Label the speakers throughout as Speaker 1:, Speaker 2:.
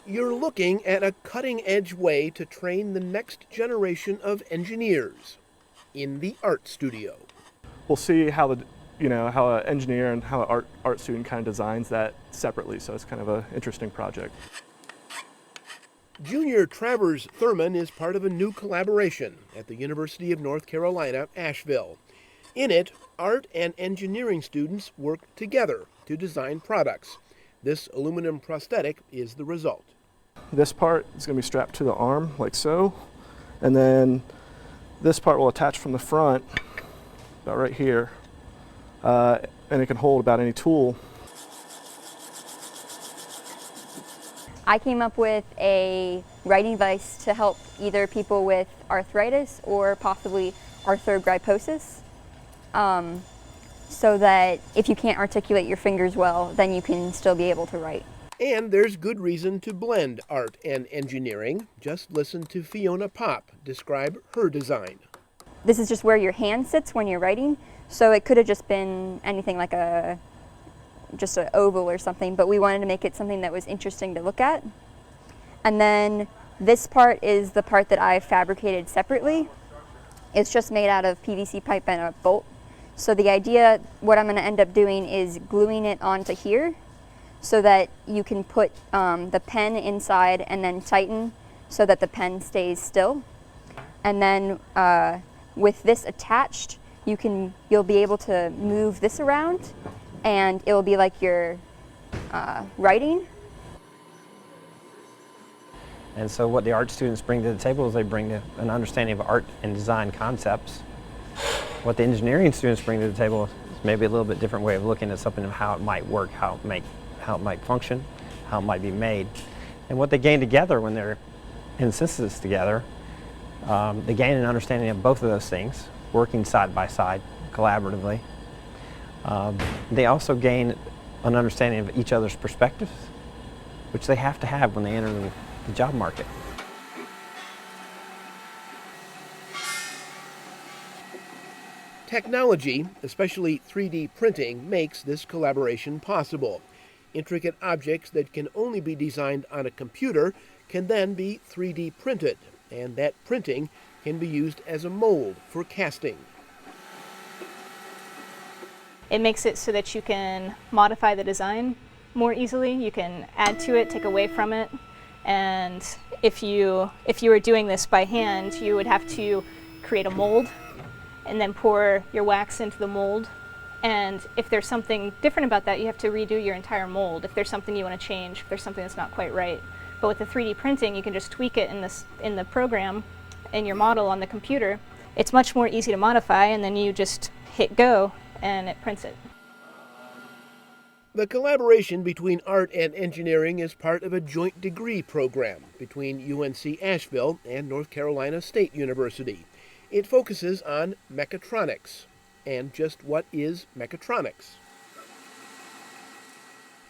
Speaker 1: You're looking at a cutting-edge way to train the next generation of engineers in the art studio.
Speaker 2: We'll see how how an engineer and how an art student kind of designs that separately. So it's kind of an interesting project.
Speaker 1: Junior Travers Thurman is part of a new collaboration at the University of North Carolina, Asheville. In it, art and engineering students work together to design products. This aluminum prosthetic is the result.
Speaker 2: This part is going to be strapped to the arm like so, and then this part will attach from the front about right here, and it can hold about any tool.
Speaker 3: I came up with a writing device to help either people with arthritis or possibly arthrogryposis, so that if you can't articulate your fingers well, then you can still be able to write.
Speaker 1: And there's good reason to blend art and engineering. Just listen to Fiona Popp describe her design.
Speaker 3: This is just where your hand sits when you're writing, so it could have just been anything like just an oval or something, but we wanted to make it something that was interesting to look at. And then this part is the part that I fabricated separately. It's just made out of PVC pipe and a bolt. So the idea, what I'm going to end up doing is gluing it onto here so that you can put the pen inside and then tighten so that the pen stays still. And then with this attached, you'll be able to move this around and it will be like you're writing.
Speaker 4: And so what the art students bring to the table is they bring an understanding of art and design concepts. What the engineering students bring to the table is maybe a little bit different way of looking at something, of how it might work, how it might function, how it might be made. And what they gain together when they're in synthesis together, they gain an understanding of both of those things, working side by side, collaboratively. They also gain an understanding of each other's perspectives, which they have to have when they enter the job market.
Speaker 1: Technology, especially 3D printing, makes this collaboration possible. Intricate objects that can only be designed on a computer can then be 3D printed, and that printing can be used as a mold for casting.
Speaker 5: It makes it so that you can modify the design more easily. You can add to it, take away from it. And if you were doing this by hand, you would have to create a mold and then pour your wax into the mold. And if there's something different about that, you have to redo your entire mold. If there's something you want to change, if there's something that's not quite right. But with the 3D printing, you can just tweak it in the program, in your model on the computer. It's much more easy to modify, and then you just hit go and it prints it.
Speaker 1: The collaboration between art and engineering is part of a joint degree program between UNC Asheville and North Carolina State University. It focuses on mechatronics. And just what is mechatronics?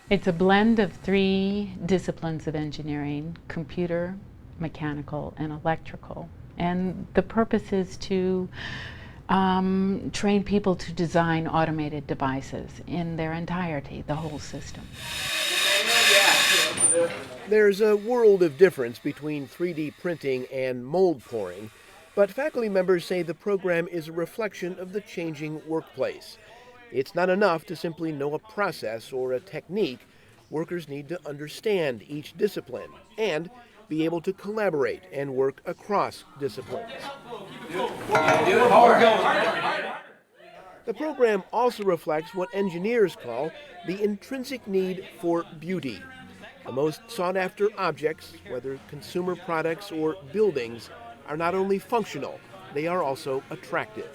Speaker 6: It's a blend of 3 disciplines of engineering: computer, mechanical, and electrical. And the purpose is to train people to design automated devices in their entirety, the whole system.
Speaker 1: There's a world of difference between 3D printing and mold pouring, but faculty members say the program is a reflection of the changing workplace. It's not enough to simply know a process or a technique. Workers need to understand each discipline and be able to collaborate and work across disciplines. The program also reflects what engineers call the intrinsic need for beauty. The most sought-after objects, whether consumer products or buildings, are not only functional, they are also attractive.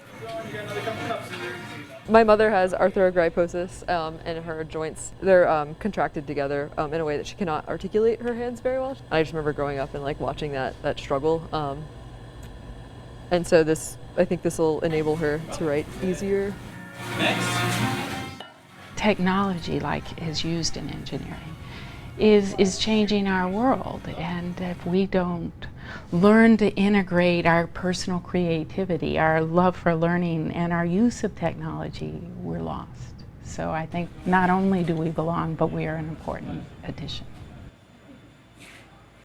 Speaker 7: My mother has arthrogryposis, and her joints, they're contracted together in a way that she cannot articulate her hands very well. I just remember growing up and watching that struggle. And so I think this will enable her to write easier.
Speaker 6: Next. Technology, like is used in engineering, is changing our world, and if we don't learn to integrate our personal creativity, our love for learning, and our use of technology, we're lost. So I think not only do we belong, but we are an important addition.